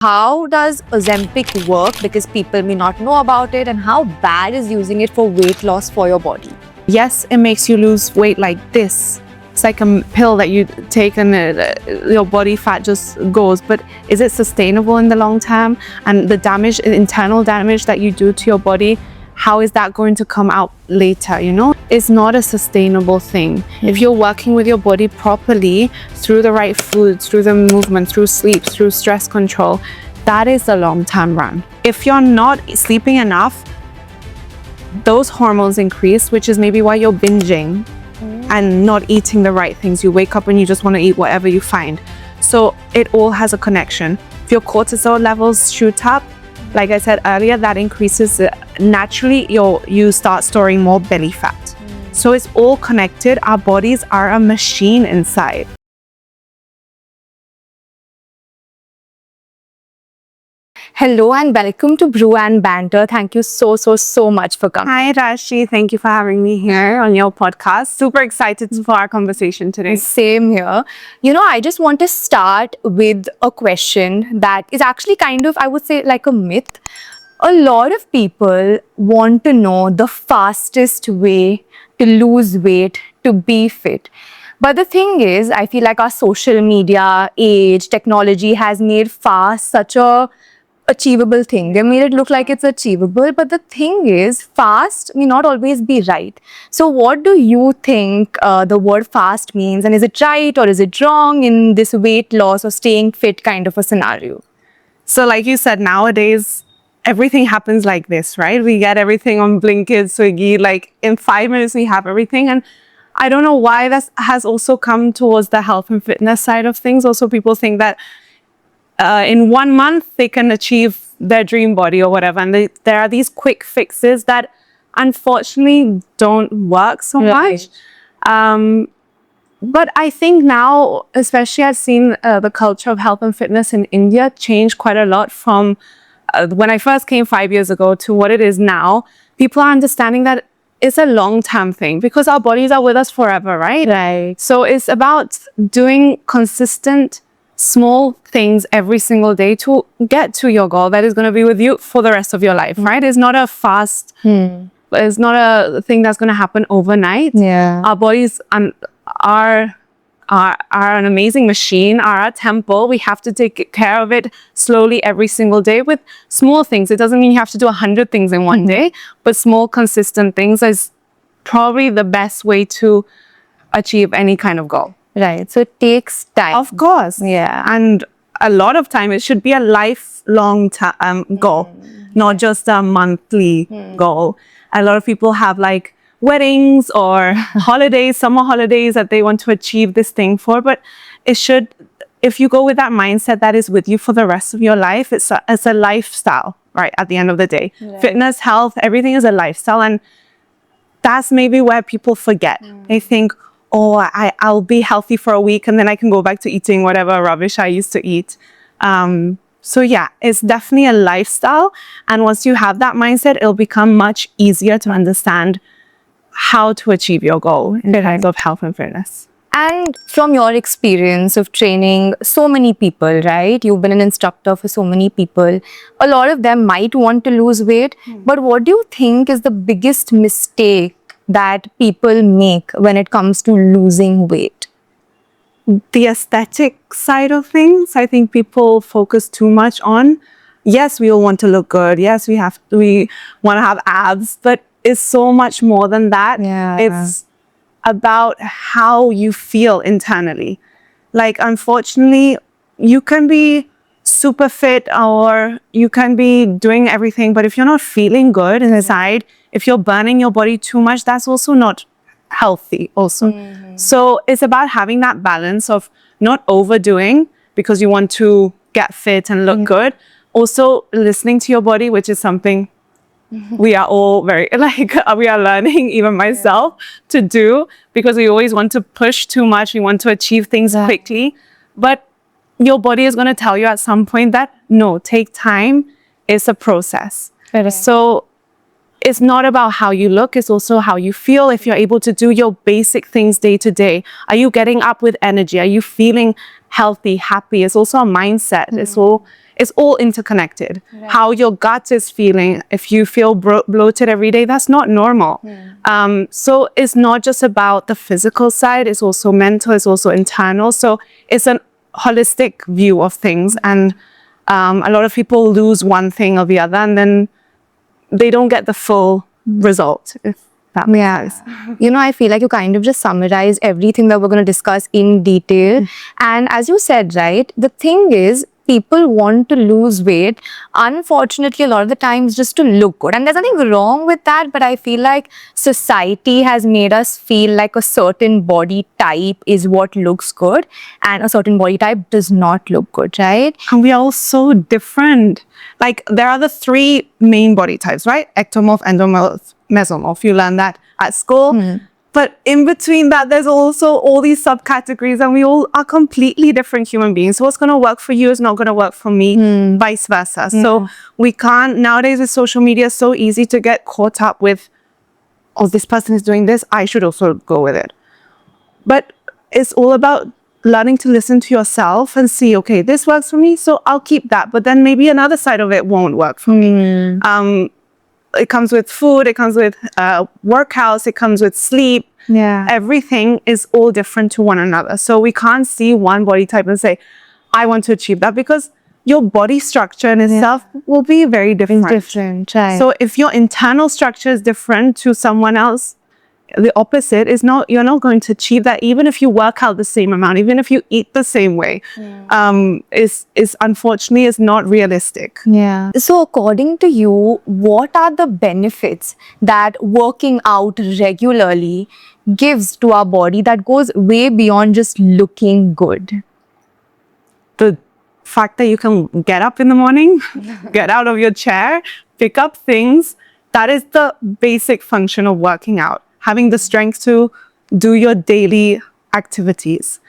How does Ozempic work? Because people may not know about it, and how bad is using it for weight loss for your body? Yes, it makes you lose weight like this. It's like a pill that you take and your body fat just goes. But is it sustainable in the long term? And the damage, internal damage that you do to your body, how is that going to come out later, you know? It's not a sustainable thing. If you're working with your body properly through the right foods, through the movement, through sleep, through stress control, that is the long-term run. If you're not sleeping enough, those hormones increase, which is maybe why you're binging and not eating the right things. You wake up and you just want to eat whatever you find. So it all has a connection. If your cortisol levels shoot up, like I said earlier, that increases naturally, you start storing more belly fat. So it's all connected. Our bodies are a machine inside. Hello and welcome to Brew and Banter. Thank you so much for coming. Hi Rashi, thank you for having me here on your podcast. Super excited for our conversation today. Same here. You know, I just want to start with a question that is actually kind of, I would say, like a myth. A lot of people want to know the fastest way to lose weight, to be fit. But the thing is, I feel like our social media age, technology has made fast such a achievable thing. They made it look like it's achievable, but the thing is, fast may not always be right. So what do you think the word fast means, and is it right or is it wrong in this weight loss or staying fit kind of a scenario? So like you said, nowadays, everything happens like this, right? We get everything on Blinkit, Swiggy, like in 5 minutes we have everything. And I don't know why that has also come towards the health and fitness side of things. Also, people think that in 1 month, they can achieve their dream body or whatever. And there are these quick fixes that unfortunately don't work so much. But I think now, especially I've seen the culture of health and fitness in India change quite a lot from when I first came 5 years ago to what it is now. People are understanding that it's a long-term thing because our bodies are with us forever, right? Right. So it's about doing consistent small things every single day to get to your goal that is going to be with you for the rest of your life, right? It's not a fast, it's not a thing that's going to happen overnight. Yeah. Our bodies are an amazing machine, are a temple. We have to take care of it slowly every single day with small things. It doesn't mean you have to do 100 things in one day, but small, consistent things is probably the best way to achieve any kind of goal. Right. So it takes time. Of course. Yeah. And a lot of time, it should be a lifelong goal, not just a monthly goal. A lot of people have like weddings or holidays, summer holidays that they want to achieve this thing for. But it should, if you go with that mindset that is with you for the rest of your life, it's a lifestyle, right? At the end of the day, fitness, health, everything is a lifestyle. And that's maybe where people forget. They think, oh, I'll be healthy for a week and then I can go back to eating whatever rubbish I used to eat. So yeah, it's definitely a lifestyle. And once you have that mindset, it'll become much easier to understand how to achieve your goal in terms of health and fitness. And from your experience of training so many people, right? You've been an instructor for so many people. A lot of them might want to lose weight. But what do you think is the biggest mistake that people make when it comes to losing weight? The aesthetic side of things, I think people focus too much on. Yes, we all want to look good. Yes, we want to have abs, but it's so much more than that. Yeah. It's about how you feel internally. Like, unfortunately, you can be super fit or you can be doing everything, but if you're not feeling good inside, if you're burning your body too much, that's also not healthy also. So it's about having that balance of not overdoing because you want to get fit and look good. Also listening to your body, which is something we are all very, we are learning, even myself, to do, because we always want to push too much. We want to achieve things quickly, but your body is going to tell you at some point that no, take time. It's a process. So it's not about how you look, it's also how you feel. If you're able to do your basic things day to day, are you getting up with energy? Are you feeling healthy, happy? It's also a mindset. It's all interconnected. How your gut is feeling. If you feel bloated every day, that's not normal. So it's not just about the physical side. It's also mental. It's also internal. So it's an holistic view of things. And a lot of people lose one thing or the other, and then they don't get the full result, if that makes sense. You know, I feel like you kind of just summarized everything that we're going to discuss in detail. And as you said, right, the thing is, people want to lose weight, unfortunately, a lot of the times just to look good. And there's nothing wrong with that, but I feel like society has made us feel like a certain body type is what looks good, and a certain body type does not look good, right? And we are all so different. Like, there are the 3 main body types, right? Ectomorph, endomorph, mesomorph. You learn that at school. But in between that, there's also all these subcategories, and we all are completely different human beings. So what's going to work for you is not going to work for me, vice versa. So we can't, nowadays with social media, it's so easy to get caught up with, oh, this person is doing this, I should also go with it. But it's all about learning to listen to yourself and see, okay, this works for me, so I'll keep that. But then maybe another side of it won't work for me. It comes with food, it comes with workouts, it comes with sleep. Everything is all different to one another. So we can't see one body type and say, I want to achieve that, because your body structure in itself will be very different. Right. So if your internal structure is different to someone else, the opposite is not, you're not going to achieve that, even if you work out the same amount, even if you eat the same way. Is unfortunately is not realistic. So according to you, what are the benefits that working out regularly gives to our body that goes way beyond just looking good? The fact that you can get up in the morning, get out of your chair, pick up things, that is the basic function of working out. Having the strength to do your daily activities.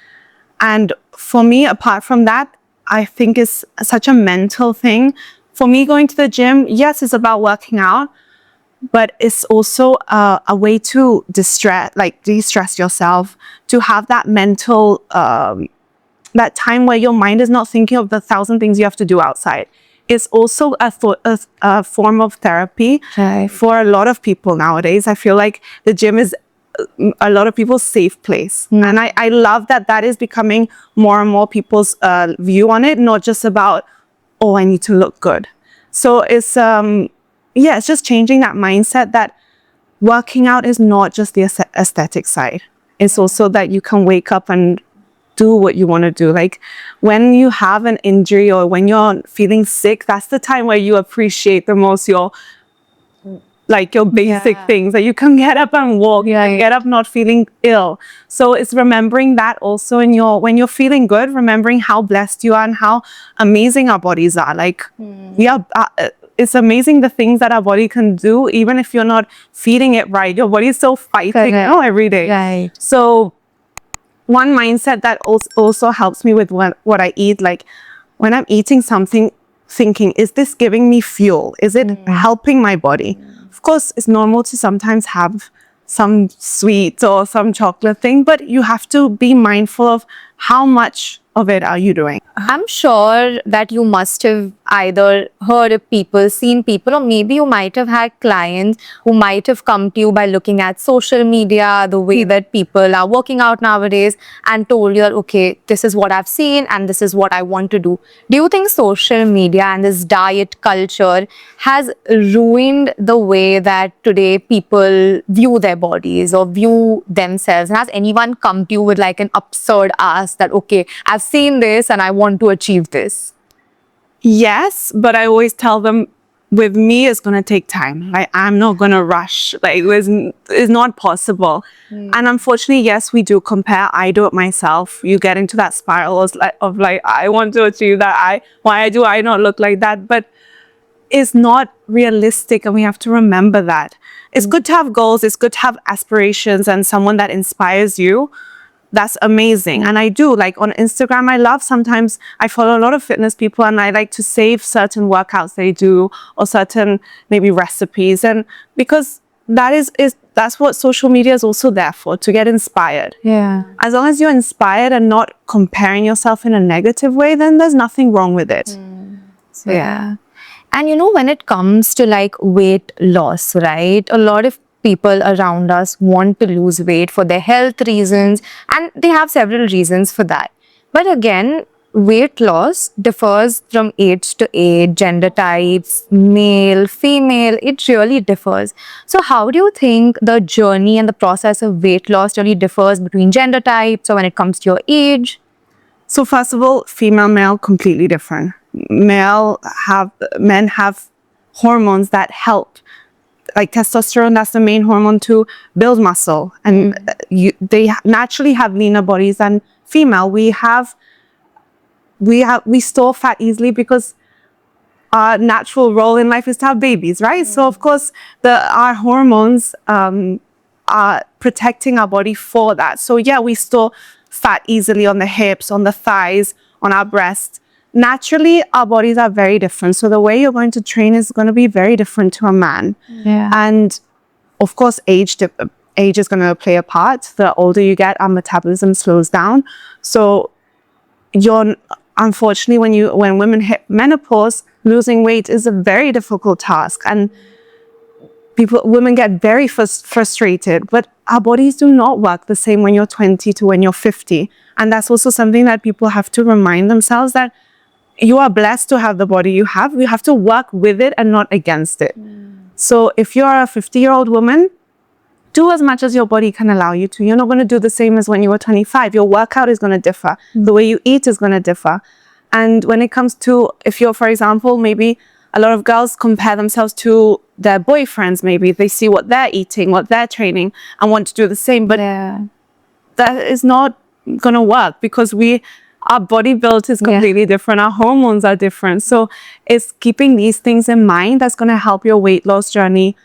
And for me, apart from that, I think it's such a mental thing. For me, going to the gym, yes, it's about working out, but it's also a way to de-stress yourself, to have that mental, that time where your mind is not thinking of the 1,000 things you have to do outside. It's also a form of therapy for a lot of people nowadays. I feel like the gym is a lot of people's safe place. And I love that that is becoming more and more people's view on it, not just about, oh, I need to look good. So it's, it's just changing that mindset that working out is not just the aesthetic side. It's also that you can wake up and do what you want to do. Like, when you have an injury or when you're feeling sick, that's the time where you appreciate the most your basic things, that you can get up and walk, get up not feeling ill. So it's remembering that also when you're feeling good, remembering how blessed you are and how amazing our bodies are. Like, it's amazing the things that our body can do, even if you're not feeding it right. Your body is still fighting every day. So one mindset that also helps me with what I eat, like when I'm eating something, thinking, is this giving me fuel? Is it helping my body? Of course, it's normal to sometimes have some sweet or some chocolate thing, but you have to be mindful of how much of it are you doing. I'm sure that you must have either heard of people, seen people, or maybe you might have had clients who might have come to you by looking at social media, the way that people are working out nowadays, and told you that, okay, this is what I've seen and this is what I want to do. Do you think social media and this diet culture has ruined the way that today people view their bodies or view themselves? And has anyone come to you with like an absurd ask that, okay, I've seen this and I want to achieve this? Yes, but I always tell them, with me, it's going to take time. Like, I'm not going to rush. Like, it's not possible. And unfortunately, yes, we do compare. I do it myself. You get into that spiral of like, I want to achieve that. Why do I not look like that? But it's not realistic, and we have to remember that. It's good to have goals. It's good to have aspirations and someone that inspires you. That's amazing. And I do, like on Instagram, sometimes I follow a lot of fitness people, and I like to save certain workouts they do or certain maybe recipes. And because that's what social media is also there for, to get inspired. As long as you're inspired and not comparing yourself in a negative way, then there's nothing wrong with it. So, Yeah. And when it comes to like weight loss, right? A lot of people around us want to lose weight for their health reasons, and they have several reasons for that. But again, weight loss differs from age to age, gender types, male, female, it really differs. So, how do you think the journey and the process of weight loss really differs between gender types or when it comes to your age? So first of all, female, male, completely different. Men have hormones that help, like testosterone, that's the main hormone to build muscle. And they naturally have leaner bodies than female. We store fat easily because our natural role in life is to have babies, right? So of course, our hormones are protecting our body for that. So yeah, we store fat easily on the hips, on the thighs, on our breasts. Naturally, our bodies are very different. So the way you're going to train is going to be very different to a man. Yeah. And of course, age is going to play a part. The older you get, our metabolism slows down. So unfortunately, when women hit menopause, losing weight is a very difficult task. And women get very frustrated, but our bodies do not work the same when you're 20 to when you're 50. And that's also something that people have to remind themselves, that you are blessed to have the body you have. You have to work with it and not against it. So if you're a 50-year-old woman, do as much as your body can allow you to. You're not going to do the same as when you were 25. Your workout is going to differ. The way you eat is going to differ. And when it comes to, if you're, for example, maybe a lot of girls compare themselves to their boyfriends, maybe they see what they're eating, what they're training, and want to do the same. But that is not going to work, because our body build is completely different. Our hormones are different. So it's keeping these things in mind that's going to help your weight loss journey,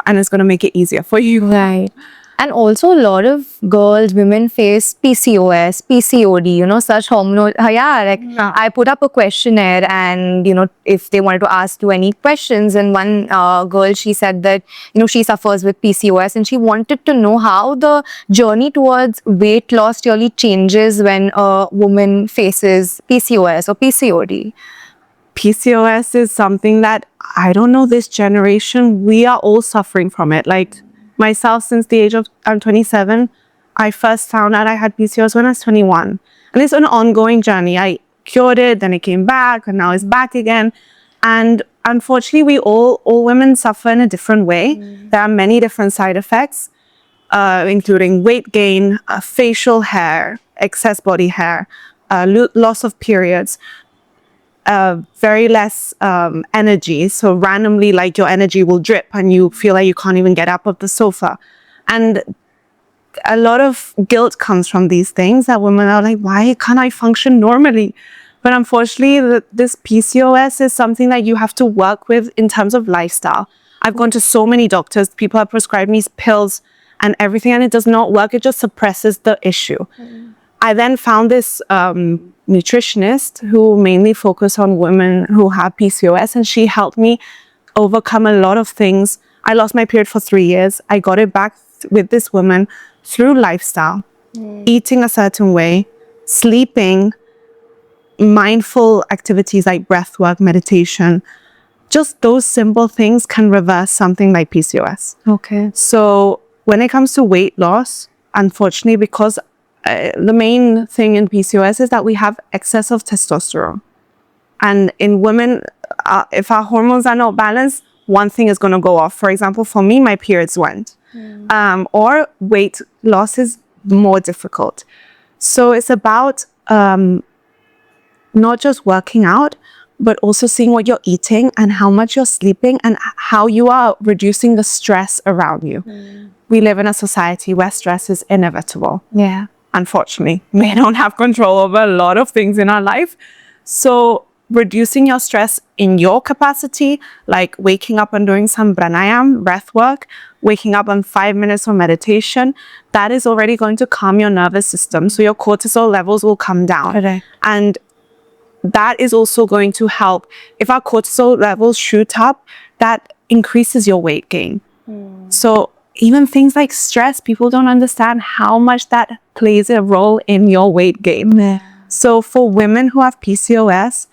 and it's going to make it easier for you. Right. And also a lot of women face PCOS, PCOD, such hormonal. I put up a questionnaire, and, if they wanted to ask you any questions, and one girl, she said that, she suffers with PCOS, and she wanted to know how the journey towards weight loss really changes when a woman faces PCOS or PCOD. PCOS is something that, I don't know, this generation, we are all suffering from it. Like, myself, since the age of, I'm 27, I first found out I had PCOS when I was 21. And it's an ongoing journey. I cured it, then it came back, and now it's back again. And unfortunately, all women suffer in a different way. There are many different side effects, including weight gain, facial hair, excess body hair, loss of periods, very less energy. So randomly, like, your energy will drip and you feel like you can't even get up off the sofa. And a lot of guilt comes from these things, that women are like, why can't I function normally? But unfortunately, this PCOS is something that you have to work with in terms of lifestyle. I've gone to so many doctors. People have prescribed me pills and everything, and it does not work. It just suppresses the issue. I then found this nutritionist who mainly focused on women who have PCOS, and she helped me overcome a lot of things. I lost my period for 3 years. I got it back with this woman through lifestyle, eating a certain way, sleeping, mindful activities like breath work, meditation. Just those simple things can reverse something like PCOS. Okay. So when it comes to weight loss, unfortunately, because the main thing in PCOS is that we have excess of testosterone. And in women, if our hormones are not balanced, one thing is going to go off. For example, for me, my periods went. Or weight loss is more difficult. So it's about not just working out, but also seeing what you're eating and how much you're sleeping and how you are reducing the stress around you. We live in a society where stress is inevitable. Yeah. Unfortunately, we don't have control over a lot of things in our life. So reducing your stress in your capacity, like waking up and doing some pranayam, breath work, waking up on 5 minutes of meditation, that is already going to calm your nervous system. So your cortisol levels will come down. Okay. And that is also going to help. If our cortisol levels shoot up, that increases your weight gain. So even things like stress, people don't understand how much that plays a role in your weight gain. So for women who have PCOS,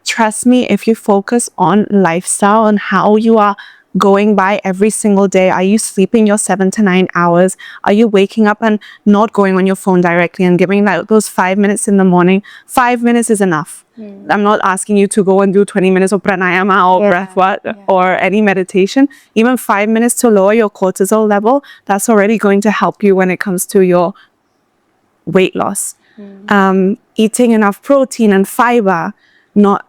trust me, if you focus on lifestyle and how you are going by every single day, are you sleeping your 7 to 9 hours? Are you waking up and not going on your phone directly and giving those 5 minutes in the morning? 5 minutes is enough. I'm not asking you to go and do 20 minutes of pranayama or breath work or any meditation. Even 5 minutes to lower your cortisol level, that's already going to help you when it comes to your weight loss. Eating enough protein and fiber. Not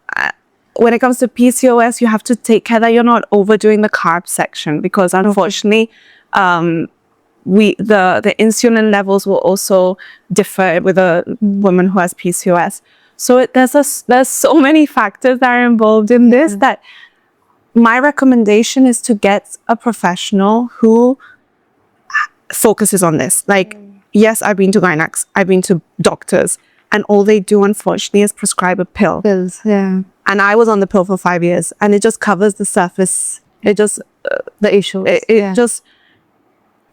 when it comes to PCOS, you have to take care that you're not overdoing the carb section, because unfortunately, the insulin levels will also differ with a woman who has PCOS. So there's so many factors that are involved in this that my recommendation is to get a professional who focuses on this. Like, yes, I've been to gynacs, I've been to doctors, and all they do, unfortunately, is prescribe a pill. Pills, yeah. And I was on the pill for 5 years, and it just covers the surface. It just The issues. it just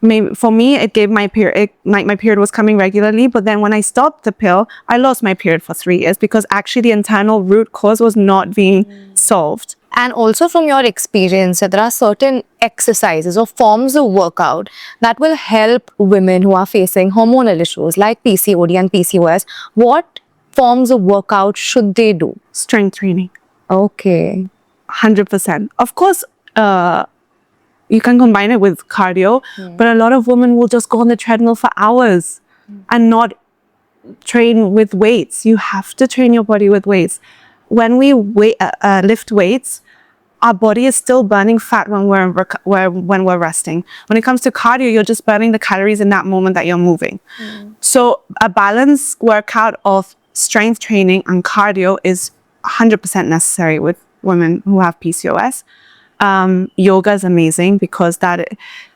made, for me, it gave my period. My period was coming regularly, but then when I stopped the pill, I lost my period for 3 years because actually the internal root cause was not being solved. And also from your experience, there are certain exercises or forms of workout that will help women who are facing hormonal issues like PCOD and PCOS. What forms of workout should they do? Strength training. Okay. 100%. Of course, you can combine it with cardio, but a lot of women will just go on the treadmill for hours and not train with weights. You have to train your body with weights. When we lift weights, our body is still burning fat when we're resting. When it comes to cardio, you're just burning the calories in that moment that you're moving. So a balanced workout of strength training and cardio is 100% necessary with women who have PCOS. Yoga is amazing because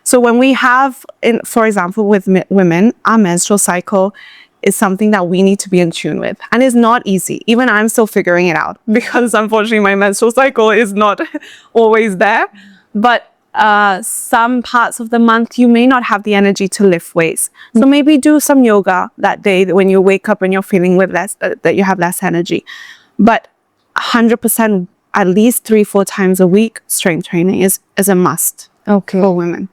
so when we have, for example, with women, our menstrual cycle is something that we need to be in tune with. And it's not easy. Even I'm still figuring it out because unfortunately my menstrual cycle is not always there. But some parts of the month, you may not have the energy to lift weights. So maybe do some yoga that day when you wake up and you're feeling with that you have less energy. But 100%, at least 3-4 times a week, strength training is a must for women.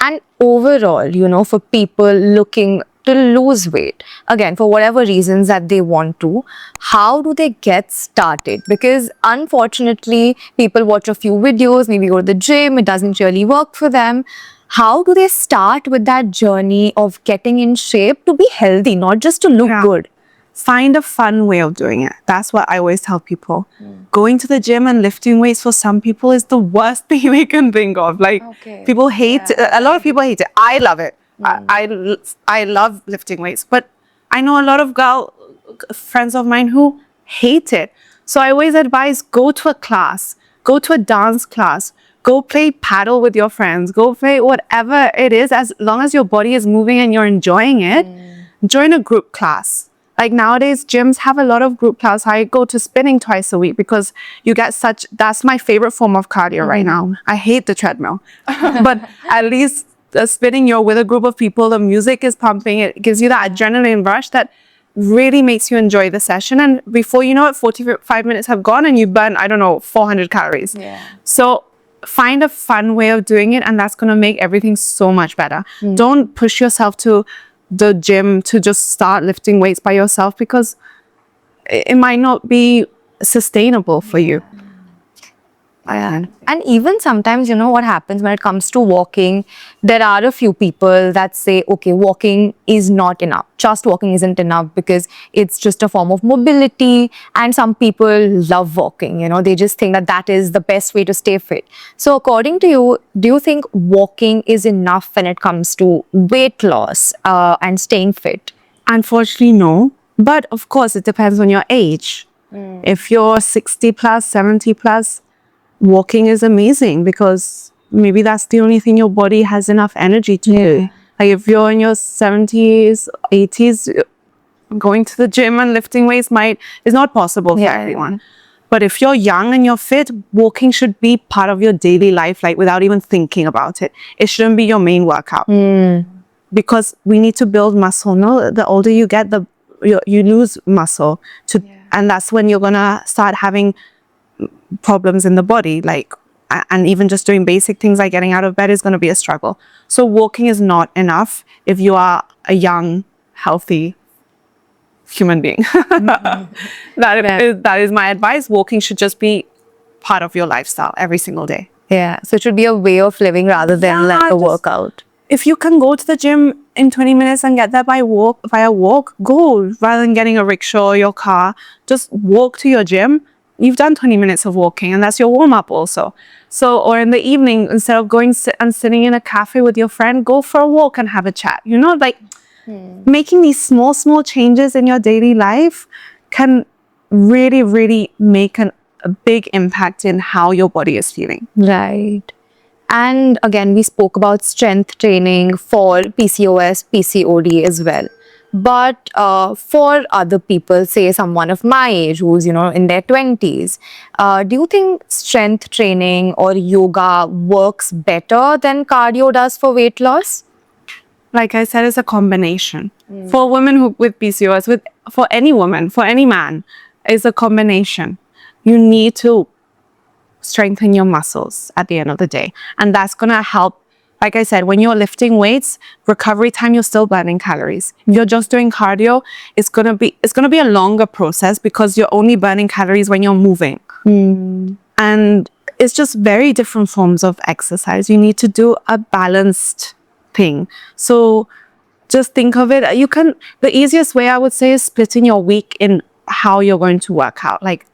And overall, for people looking to lose weight, again, for whatever reasons that they want to, how do they get started? Because unfortunately, people watch a few videos, maybe go to the gym, it doesn't really work for them. How do they start with that journey of getting in shape to be healthy, not just to look good? Find a fun way of doing it. That's what I always tell people. Going to the gym and lifting weights for some people is the worst thing they can think of. Like, people hate it. A lot of people hate it. I love it. I love lifting weights, but I know a lot of friends of mine who hate it. So I always advise, go to a class, go to a dance class, go play paddle with your friends, go play whatever it is, as long as your body is moving and you're enjoying it. Join a group class. Like nowadays, gyms have a lot of group class. I go to spinning twice a week because you get that's my favorite form of cardio right now. I hate the treadmill, but at least spinning, you're with a group of people, the music is pumping, it gives you that adrenaline rush that really makes you enjoy the session. And before you know it, 45 minutes have gone and you burn, 400 calories. So find a fun way of doing it, and that's going to make everything so much better. Don't push yourself to the gym to just start lifting weights by yourself, because it might not be sustainable for you. And even sometimes, what happens when it comes to walking, there are a few people that say, okay, walking is not enough. Just walking isn't enough because it's just a form of mobility. And some people love walking, they just think that that is the best way to stay fit. So according to you, do you think walking is enough when it comes to weight loss and staying fit? Unfortunately, no. But of course, it depends on your age. If you're 60 plus, 70 plus, walking is amazing because maybe that's the only thing your body has enough energy to do. Like if you're in your 70s, 80s, going to the gym and lifting weights is not possible for everyone. But if you're young and you're fit, walking should be part of your daily life, like without even thinking about it. It shouldn't be your main workout. Because we need to build muscle. No, the older you get, you lose muscle And that's when you're gonna start having problems in the body, like, and even just doing basic things like getting out of bed is going to be a struggle. So walking is not enough if you are a young, healthy human being. That is my advice. Walking should just be part of your lifestyle every single day. Yeah. So it should be a way of living rather than like a workout. If you can go to the gym in 20 minutes and get there via walk, go, rather than getting a rickshaw or your car. Just walk to your gym. You've done 20 minutes of walking, and that's your warm-up also. So, or in the evening, instead of going and sitting in a cafe with your friend, go for a walk and have a chat. You know, like making these small changes in your daily life can really, really make a big impact in how your body is feeling. Right. And again, we spoke about strength training for PCOS, PCOD as well. But for other people, say someone of my age who's, you know, in their 20s, do you think strength training or yoga works better than cardio does for weight loss? Like I said, it's a combination. For women with PCOS, for any woman, for any man, it's a combination. You need to strengthen your muscles at the end of the day. And that's going to help. Like I said, when you're lifting weights, recovery time, you're still burning calories. If you're just doing cardio, it's gonna be a longer process because you're only burning calories when you're moving. And it's just very different forms of exercise. You need to do a balanced thing. So just think of it. The easiest way I would say is splitting your week in how you're going to work out. Like,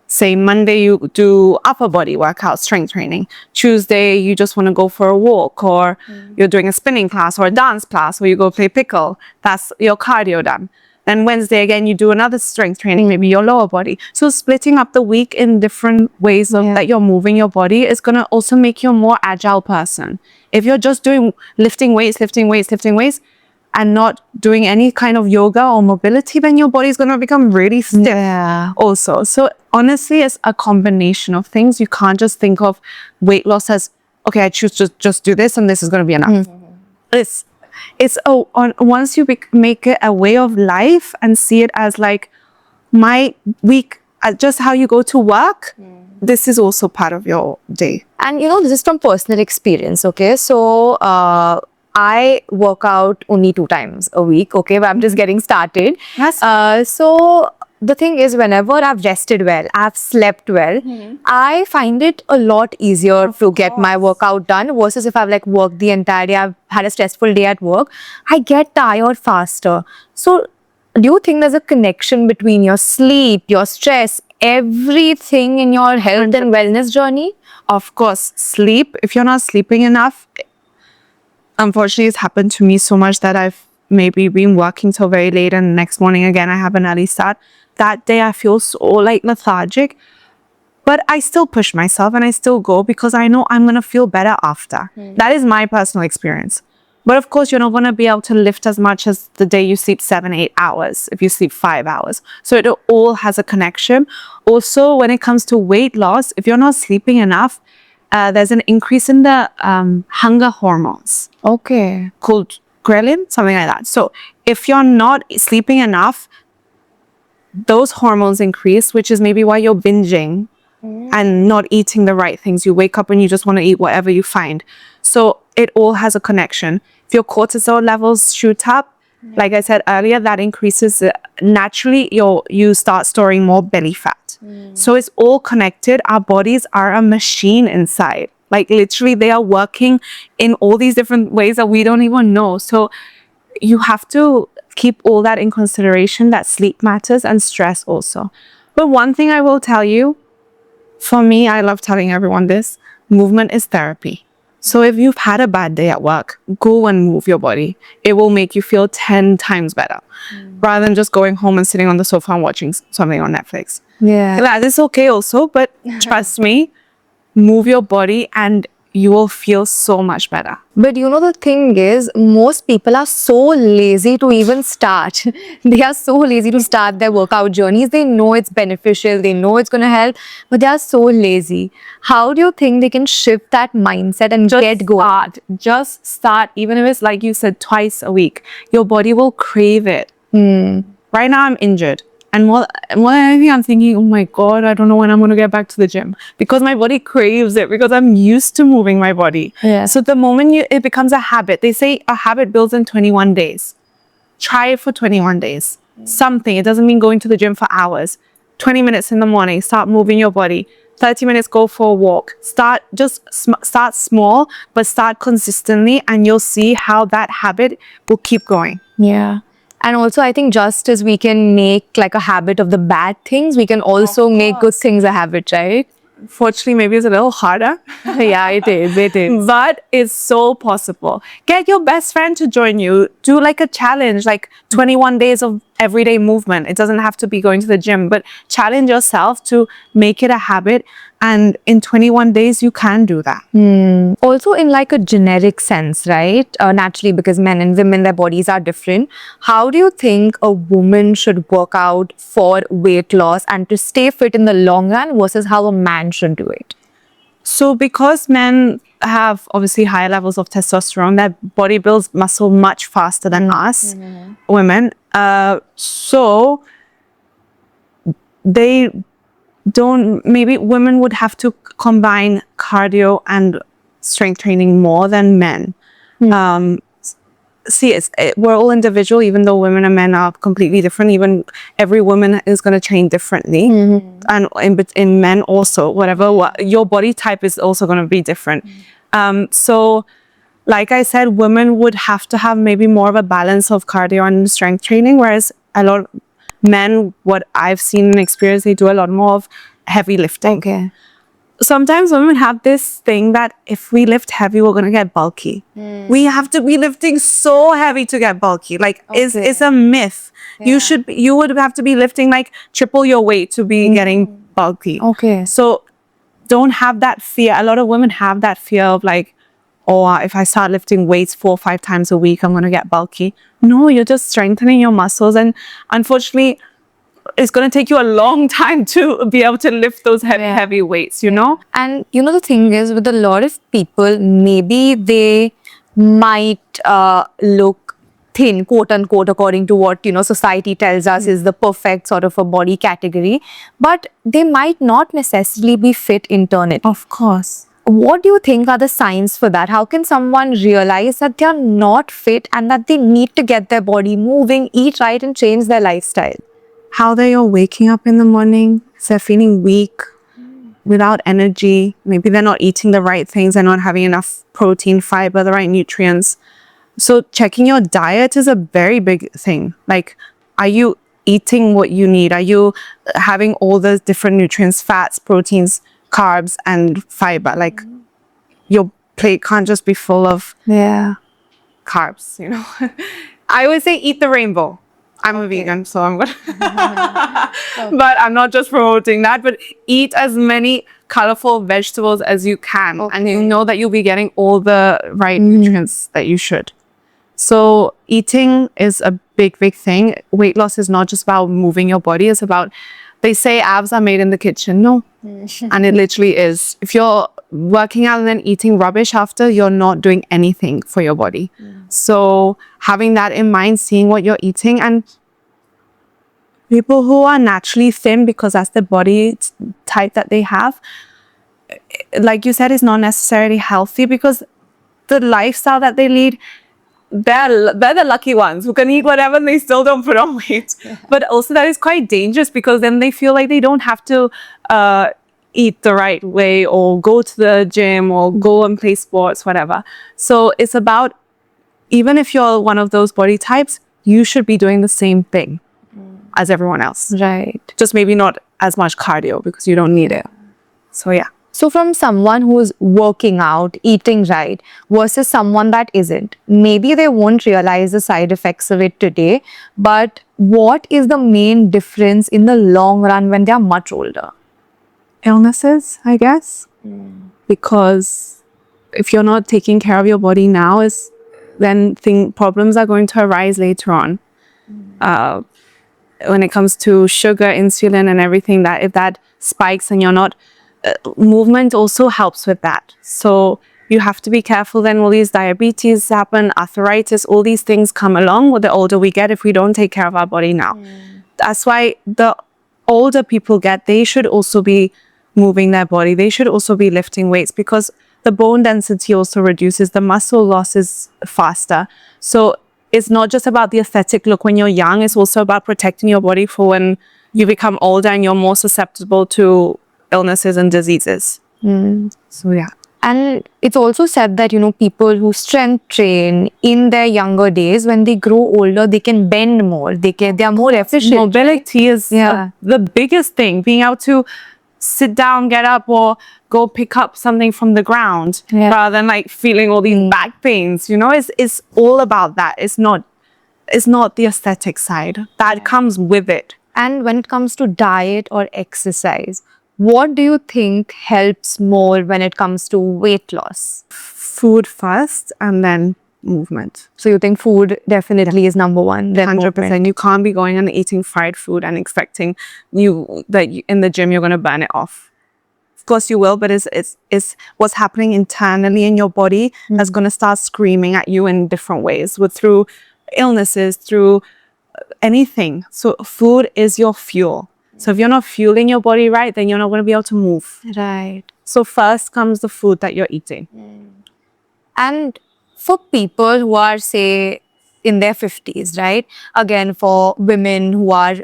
say Monday you do upper body workout, strength training. Tuesday you just want to go for a walk, or you're doing a spinning class or a dance class, or you go play pickle. That's your cardio done. Then Wednesday again you do another strength training, maybe your lower body. So splitting up the week in different ways that you're moving your body is going to also make you a more agile person. If you're just doing lifting weights, and not doing any kind of yoga or mobility, then your body's going to become really stiff also. So honestly, it's a combination of things. You can't just think of weight loss as, okay, I choose to just do this and this is going to be enough. Once you make it a way of life and see it as like my week, just how you go to work, this is also part of your day. And you know, this is from personal experience, okay? So, I work out only 2 times a week, okay? But I'm just getting started. Yes. So the thing is, whenever I've rested well, I've slept well, I find it a lot easier to get my workout done versus if I've like worked the entire day, I've had a stressful day at work, I get tired faster. So do you think there's a connection between your sleep, your stress, everything in your health and wellness journey? Of course, sleep. If you're not sleeping enough, unfortunately, it's happened to me so much that I've maybe been working till very late and the next morning again, I have an early start. That day I feel so like lethargic, but I still push myself and I still go because I know I'm going to feel better after. That is my personal experience. But of course, you're not going to be able to lift as much as the day you sleep 7-8 hours if you sleep 5 hours. So it all has a connection. Also, when it comes to weight loss, if you're not sleeping enough, there's an increase in the hunger hormones. Okay. Called ghrelin, something like that. So if you're not sleeping enough, those hormones increase, which is maybe why you're binging and not eating the right things. You wake up and you just want to eat whatever you find. So it all has a connection. If your cortisol levels shoot up, like I said earlier, that increases naturally, you start storing more belly fat. So it's all connected. Our bodies are a machine inside. Like literally they are working in all these different ways that we don't even know. So you have to keep all that in consideration, that sleep matters and stress also. But one thing I will tell you, for me, I love telling everyone this, movement is therapy. So if you've had a bad day at work, go and move your body. It will make you feel 10 times better rather than just going home and sitting on the sofa and watching something on Netflix. Yeah. That is okay also, but trust me, move your body and you will feel so much better. But you know, the thing is, most people are so lazy to even start. They are so lazy to start their workout journeys. They know it's beneficial, they know it's going to help, but they are so lazy. How do you think they can shift that mindset and get going? Just start, even if it's like you said, twice a week. Your body will crave it. Right now I'm injured And more than anything, I'm thinking, oh my God, I don't know when I'm going to get back to the gym, because my body craves it, because I'm used to moving my body. Yeah. So the moment it becomes a habit, they say a habit builds in 21 days. Try it for 21 days. Something. It doesn't mean going to the gym for hours. 20 minutes in the morning, start moving your body. 30 minutes, go for a walk. Start small, but start consistently, and you'll see how that habit will keep going. Yeah. And also, I think just as we can make like a habit of the bad things, we can also make good things a habit, right? Fortunately, maybe it's a little harder. Yeah, it is. It is. But it's so possible. Get your best friend to join you. Do like a challenge, like 21 days of everyday movement. It doesn't have to be going to the gym, but challenge yourself to make it a habit. And in 21 days, you can do that. Also, in like a generic sense, right? Naturally, because men and women, their bodies are different. How do you think a woman should work out for weight loss and to stay fit in the long run versus how a man should do it? So because men have obviously higher levels of testosterone, their body builds muscle much faster than us, women. So they don't, maybe women would have to combine cardio and strength training more than men. We're all individual, even though women and men are completely different. Even every woman is going to train differently. And in men also, your body type is also going to be different. So like I said, women would have to have maybe more of a balance of cardio and strength training, whereas a lot of men, what I've seen and experienced, they do a lot more of heavy lifting. Okay. Sometimes women have this thing that if we lift heavy, we're going to get bulky. We have to be lifting so heavy to get bulky. Like, it's a myth. You would have to be lifting like triple your weight to be getting bulky. Okay. So don't have that fear. A lot of women have that fear of like, oh, if I start lifting weights 4 or 5 times a week, I'm going to get bulky. No, you're just strengthening your muscles. And unfortunately, it's going to take you a long time to be able to lift those heavy weights, you know? And the thing is, with a lot of people, maybe they might look thin, quote unquote, according to what, society tells us is the perfect sort of a body category, but they might not necessarily be fit internally. Of course. What do you think are the signs for that? How can someone realize that they are not fit and that they need to get their body moving, eat right, and change their lifestyle? How they are waking up in the morning, if they're feeling weak, without energy, maybe they're not eating the right things, they're not having enough protein, fiber, the right nutrients. So checking your diet is a very big thing. Like, are you eating what you need? Are you having all the different nutrients, fats, proteins, carbs, and fiber? Like, your plate can't just be full of carbs, I always say eat the rainbow. I'm a vegan, so I'm good. But I'm not just promoting that, but eat as many colorful vegetables as you can. And you know that you'll be getting all the right nutrients that you should. So eating is a big, big thing. Weight loss is not just about moving your body. It's about, they say abs are made in the kitchen. No. And it literally is. If you're working out and then eating rubbish after, you're not doing anything for your body. So having that in mind, seeing what you're eating, and people who are naturally thin because that's the body type that they have, like you said, is not necessarily healthy, because the lifestyle that they lead, they're the lucky ones who can eat whatever and they still don't put on weight. But also that is quite dangerous, because then they feel like they don't have to eat the right way or go to the gym or go and play sports, whatever. So it's about, even if you're one of those body types, you should be doing the same thing as everyone else. Right. Just maybe not as much cardio, because you don't need it. So yeah. So from someone who's working out, eating right, versus someone that isn't, maybe they won't realize the side effects of it today, but what is the main difference in the long run when they are much older? Illnesses, I guess. Because if you're not taking care of your body now, then problems are going to arise later on. When it comes to sugar, insulin, and everything, that if that spikes and you're not, movement also helps with that. So you have to be careful. Then all these diabetes happen, arthritis, all these things come along with the older we get if we don't take care of our body now. That's why the older people get, they should also be moving their body. They should also be lifting weights, because the bone density also reduces, the muscle loss is faster. So it's not just about the aesthetic look when you're young, it's also about protecting your body for when you become older and you're more susceptible to illnesses and diseases. So yeah. And it's also said that, people who strength train in their younger days, when they grow older, they can bend more. They are more efficient. Mobility is the biggest thing. Being able to sit down, get up, or go pick up something from the ground, rather than like feeling all these back pains. It's all about that. It's not the aesthetic side that comes with it. And when it comes to diet or exercise, what do you think helps more when it comes to weight loss? Food first and then movement. So you think food definitely is number one? Then 100%. You can't be going and eating fried food and expecting in the gym you're going to burn it off. Of course you will, but it's what's happening internally in your body that's going to start screaming at you in different ways, through illnesses, through anything. So food is your fuel. So if you're not fueling your body right, then you're not going to be able to move. Right. So first comes the food that you're eating. And for people who are, say, in their 50s, right? Again, for women who are,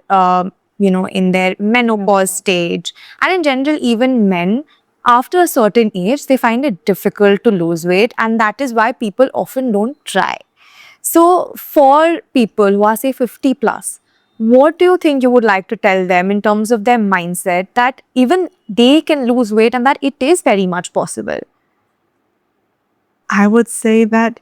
in their menopause stage, and in general, even men, after a certain age, they find it difficult to lose weight. And that is why people often don't try. So for people who are, say, 50 plus, what do you think you would like to tell them in terms of their mindset, that even they can lose weight and that it is very much possible? I would say that,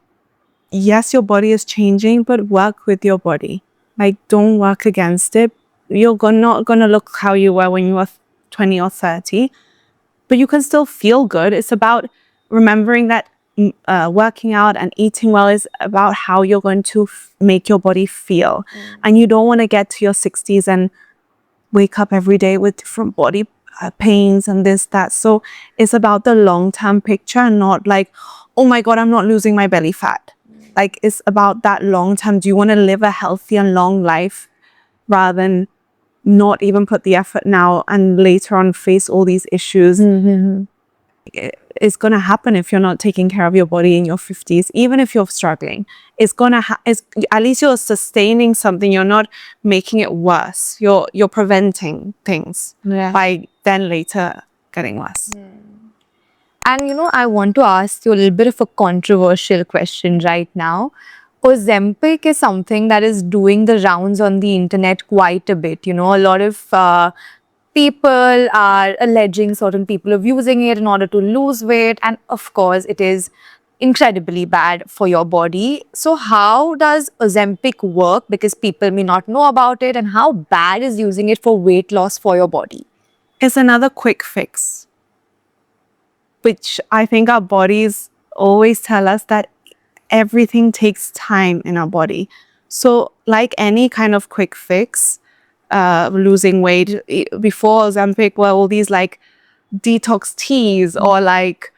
yes, your body is changing, but work with your body. Like, don't work against it. You're not going to look how you were when you were 20 or 30, but you can still feel good. It's about remembering that working out and eating well is about how you're going to make your body feel. And you don't want to get to your 60s and wake up every day with different body pains and this, that. So it's about the long-term picture, and not like, oh my God, I'm not losing my belly fat. Like, it's about that long-term. Do you want to live a healthy and long life, rather than not even put the effort now and later on face all these issues? It's going to happen if you're not taking care of your body in your 50s. Even if you're struggling, it's going to at least you're sustaining something. You're not making it worse. You're preventing things by then later getting worse. And I want to ask you a little bit of a controversial question right now. OZEMPIC is something that is doing the rounds on the internet quite a bit. A lot of people are alleging certain people of using it in order to lose weight. And of course, it is incredibly bad for your body. So how does OZEMPIC work? Because people may not know about it. And how bad is using it for weight loss for your body? It's another quick fix, which I think our bodies always tell us that everything takes time in our body. So like any kind of quick fix, losing weight, before Ozempic were all these like detox teas or like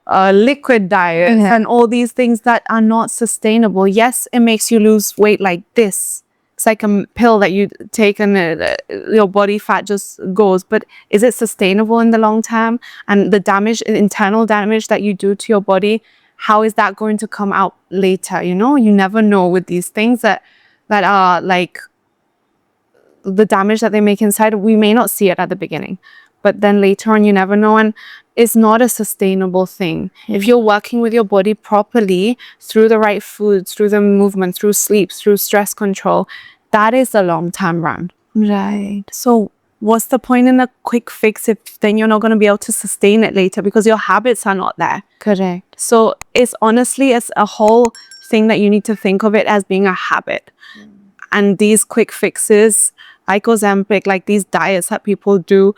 liquid diets and all these things that are not sustainable. Yes, it makes you lose weight like this. It's like a pill that you take and your body fat just goes. But is it sustainable in the long term? And the damage, internal damage that you do to your body, how is that going to come out later? You never know with these things that are like the damage that they make inside. We may not see it at the beginning, but then later on, you never know. And it's not a sustainable thing. If you're working with your body properly through the right foods, through the movement, through sleep, through stress control, that is the long-term run. Right. So what's the point in a quick fix if then you're not going to be able to sustain it later because your habits are not there? Correct. So it's a whole thing that you need to think of it as being a habit. And these quick fixes, like Ozempic, like these diets that people do,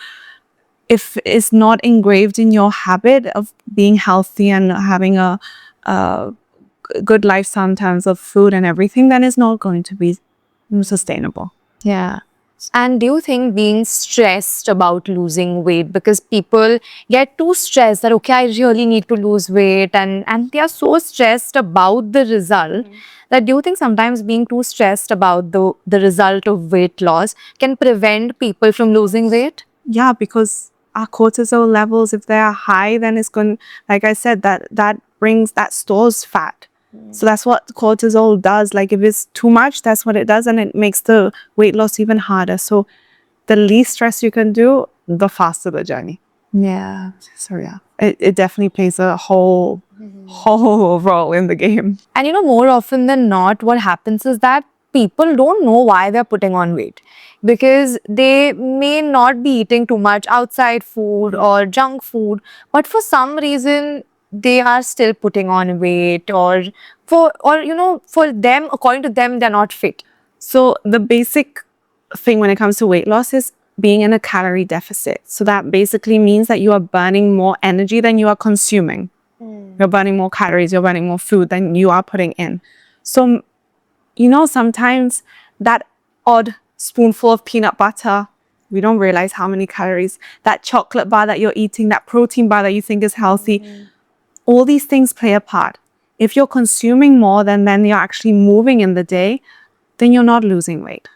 if it's not engraved in your habit of being healthy and having a good lifestyle in terms of food and everything, then it's not going to be sustainable. Yeah. And do you think being stressed about losing weight, because people get too stressed that, okay, I really need to lose weight, and they are so stressed about the result, that do you think sometimes being too stressed about the result of weight loss can prevent people from losing weight? Yeah, because our cortisol levels, if they are high, then it's going, like I said, that stores fat. So that's what cortisol does. Like if it's too much, that's what it does, and it makes the weight loss even harder. So the least stress you can do, the faster the journey. Yeah. So yeah, it definitely plays a whole role in the game. And more often than not, what happens is that people don't know why they're putting on weight, because they may not be eating too much outside food or junk food, but for some reason they are still putting on weight, or for them, according to them, they're not fit. So the basic thing when it comes to weight loss is being in a calorie deficit. So that basically means that you are burning more energy than you are consuming. You're burning more calories, you're burning more food than you are putting in. So, sometimes that odd spoonful of peanut butter, we don't realize how many calories. That chocolate bar that you're eating, that protein bar that you think is healthy, all these things play a part. If you're consuming more than you're actually moving in the day, then you're not losing weight.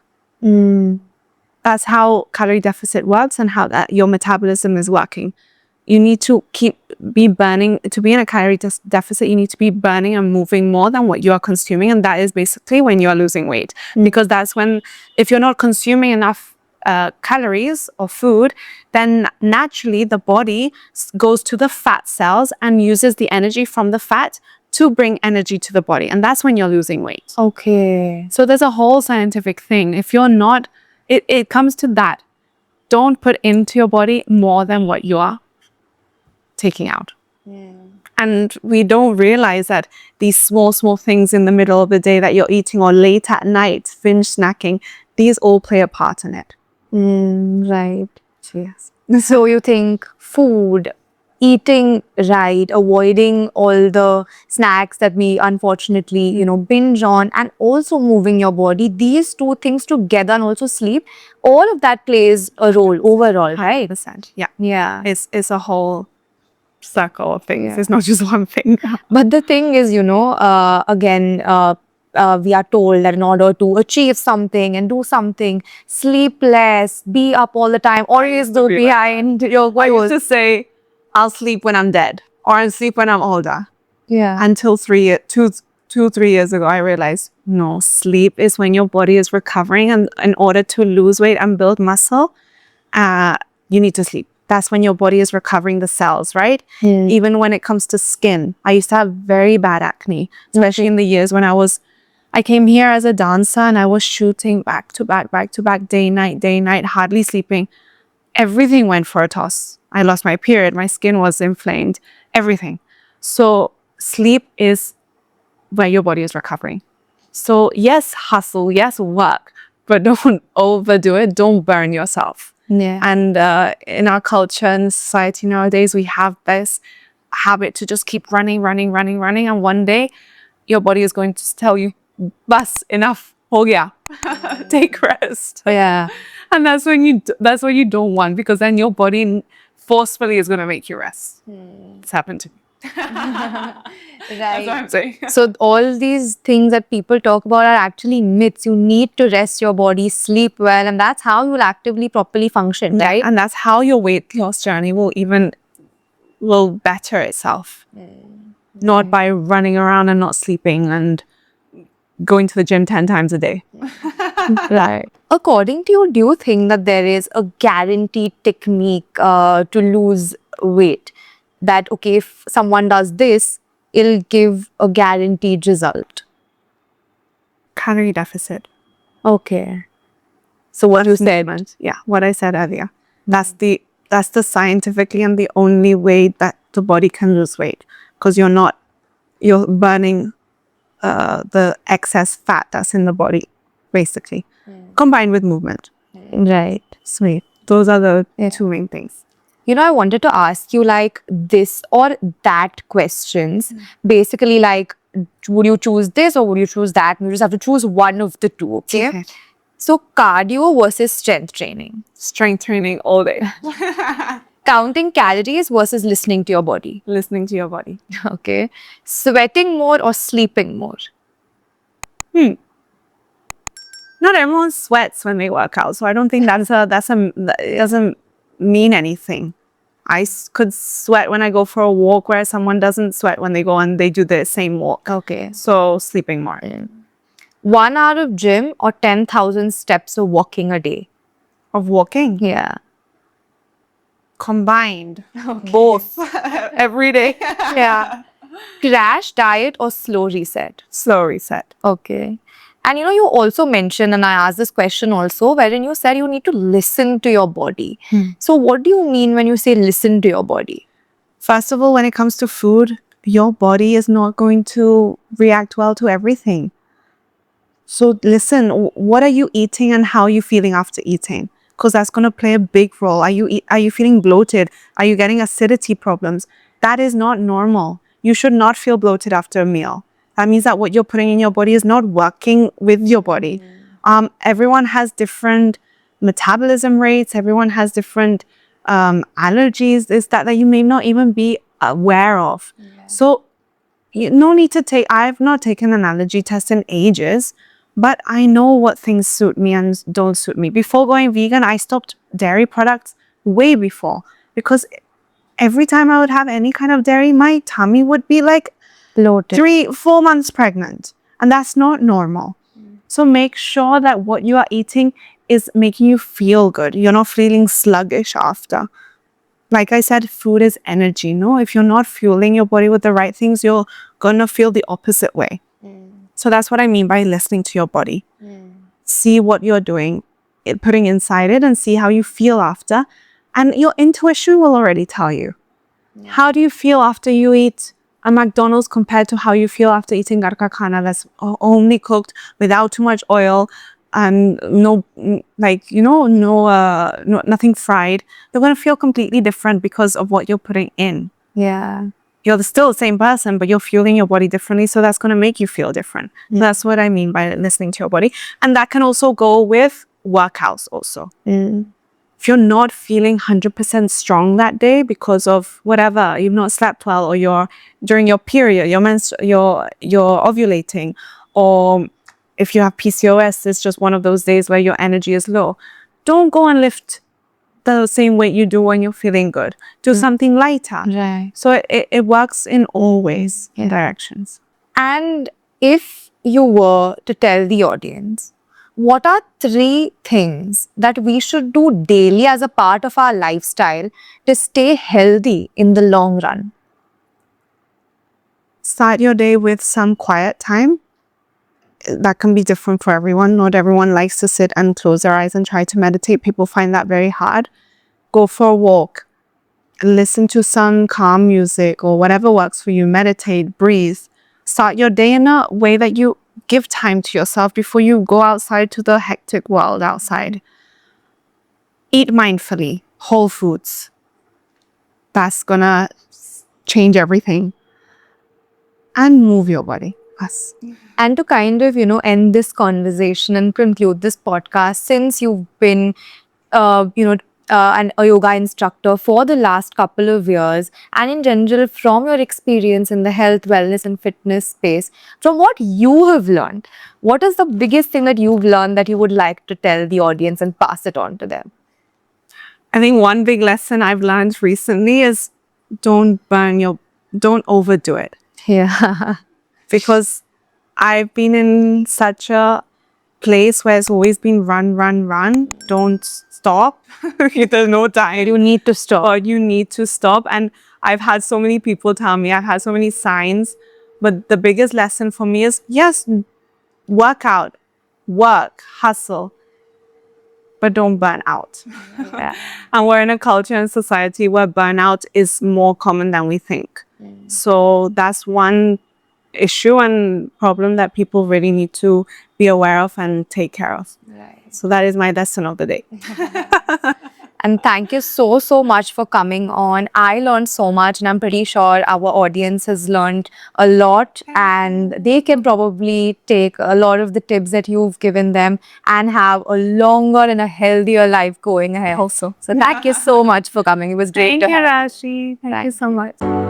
That's how calorie deficit works, and how that your metabolism is working. You need to be burning. To be in a calorie deficit, you need to be burning and moving more than what you are consuming. And that is basically when you are losing weight. Because that's when, if you're not consuming enough calories or food, then naturally the body goes to the fat cells and uses the energy from the fat to bring energy to the body. And that's when you're losing weight. Okay. So there's a whole scientific thing. If you're not, it comes to that. Don't put into your body more than what you are taking out. And we don't realize that these small things in the middle of the day that you're eating, or late at night, binge snacking, these all play a part in it. Right. Yes. So you think food, eating right, avoiding all the snacks that we unfortunately, binge on, and also moving your body, these two things together, and also sleep, all of that plays a role overall, right? 100%. Yeah. Yeah. It's a whole circle of things. Yeah. It's not just one thing. But the thing is, again, we are told that in order to achieve something and do something, sleep less, be up all the time, always go behind your I goals. used to say, I'll sleep when I'm dead, or I'll sleep when I'm older. Yeah. Until 3 years ago, I realized, no, sleep is when your body is recovering. And in order to lose weight and build muscle, you need to sleep. That's when your body is recovering the cells, right? Even when it comes to skin. I used to have very bad acne, especially in the years when I came here as a dancer, and I was shooting back to back, day, night, hardly sleeping. Everything went for a toss. I lost my period. My skin was inflamed, everything. So sleep is where your body is recovering. So yes, hustle, yes, work, but don't overdo it. Don't burn yourself. Yeah. And in our culture and society nowadays, we have this habit to just keep running. And one day your body is going to tell you, bas, enough, ho gaya, take rest. Yeah. And that's what you don't want, because then your body forcefully is going to make you rest. It's happened to me. That's what I'm saying. So all these things that people talk about are actually myths. You need to rest your body, sleep well, and that's how you'll actively properly function, right? And that's how your weight loss journey will better itself. Not by running around and not sleeping and going to the gym 10 times a day. Right. According to you, do you think that there is a guaranteed technique to lose weight? That, okay, if someone does this, it'll give a guaranteed result? Calorie deficit. Okay. So what you said. Yeah, what I said earlier. That's the scientifically and the only way that the body can lose weight, because you're burning the excess fat that's in the body, basically, combined with movement. Right. Sweet. Those are the two main things. I wanted to ask you like this or that questions. Basically, like, would you choose this or would you choose that? You just have to choose one of the two, okay? So cardio versus strength training. Strength training all day. Counting calories versus listening to your body. Listening to your body. Okay. Sweating more or sleeping more. Not everyone sweats when they work out, so I don't think that it doesn't mean anything. I could sweat when I go for a walk, whereas someone doesn't sweat when they go and they do the same walk. Okay. So sleeping more. 1 hour of gym or 10,000 steps of walking a day. Of walking. Yeah. Combined. Both. Every day. Yeah. Crash diet or slow reset. Slow reset. Okay. And you also mentioned, and I asked this question also, wherein you said you need to listen to your body. So what do you mean when you say listen to your body? First of all, when it comes to food, your body is not going to react well to everything. So listen, what are you eating and how are you feeling after eating? Because that's going to play a big role. Are you feeling bloated? Are you getting acidity problems? That is not normal. You should not feel bloated after a meal. That means that what you're putting in your body is not working with your body. Everyone has different metabolism rates. Everyone has different allergies. Is that you may not even be aware of. So no need to take. I've not taken an allergy test in ages, but I know what things suit me and don't suit me. Before going vegan, I stopped dairy products way before, because every time I would have any kind of dairy, my tummy would be like Bloated. 3-4 months pregnant, and that's not normal. So make sure that what you are eating is making you feel good. You're not feeling sluggish after. Like I said, food is energy. No, if you're not fueling your body with the right things, you're gonna feel the opposite way. So that's what I mean by listening to your body. See what you're doing, putting inside it, and see how you feel after. And your intuition will already tell you. How do you feel after you eat a McDonald's compared to how you feel after eating garka khana that's only cooked without too much oil and nothing fried? You're going to feel completely different because of what you're putting in. Yeah. You're still the same person, but you're fueling your body differently, so that's going to make you feel different. That's what I mean by listening to your body. And that can also go with workouts also. If you're not feeling 100% strong that day because of whatever, you've not slept well, or you're during your period, you're ovulating, or if you have PCOS, it's just one of those days where your energy is low. Don't go and lift the same weight you do when you're feeling good. Do something lighter. Right. So it works in all ways, directions. And if you were to tell the audience, what are 3 things that we should do daily as a part of our lifestyle to stay healthy in the long run? Start your day with some quiet time. That can be different for everyone. Not everyone likes to sit and close their eyes and try to meditate. People find that very hard. Go for a walk. Listen to some calm music or whatever works for you. Meditate, breathe. Start your day in a way that you give time to yourself before you go outside to the hectic world outside. Eat mindfully, whole foods. That's gonna change everything. And move your body. Us. And to kind of, end this conversation and conclude this podcast, since you've been, a yoga instructor for the last couple of years, and in general, from your experience in the health, wellness, and fitness space, from what you have learned, what is the biggest thing that you've learned that you would like to tell the audience and pass it on to them? I think one big lesson I've learned recently is don't overdo it. Yeah. Because I've been in such a place where it's always been run. Don't stop. There's no time. You need to stop. Or you need to stop. And I've had so many people tell me, I've had so many signs. But the biggest lesson for me is, yes, work out, work, hustle, but don't burn out. Yeah. And we're in a culture and society where burnout is more common than we think. So that's one issue and problem that people really need to be aware of and take care of. Right. So that is my lesson of the day. And thank you so much for coming on. I learned so much, and I'm pretty sure our audience has learned a lot, and they can probably take a lot of the tips that you've given them and have a longer and a healthier life going ahead also. So thank you so much for coming. It was great Thank to you, have you. Rashi. Thank you so much.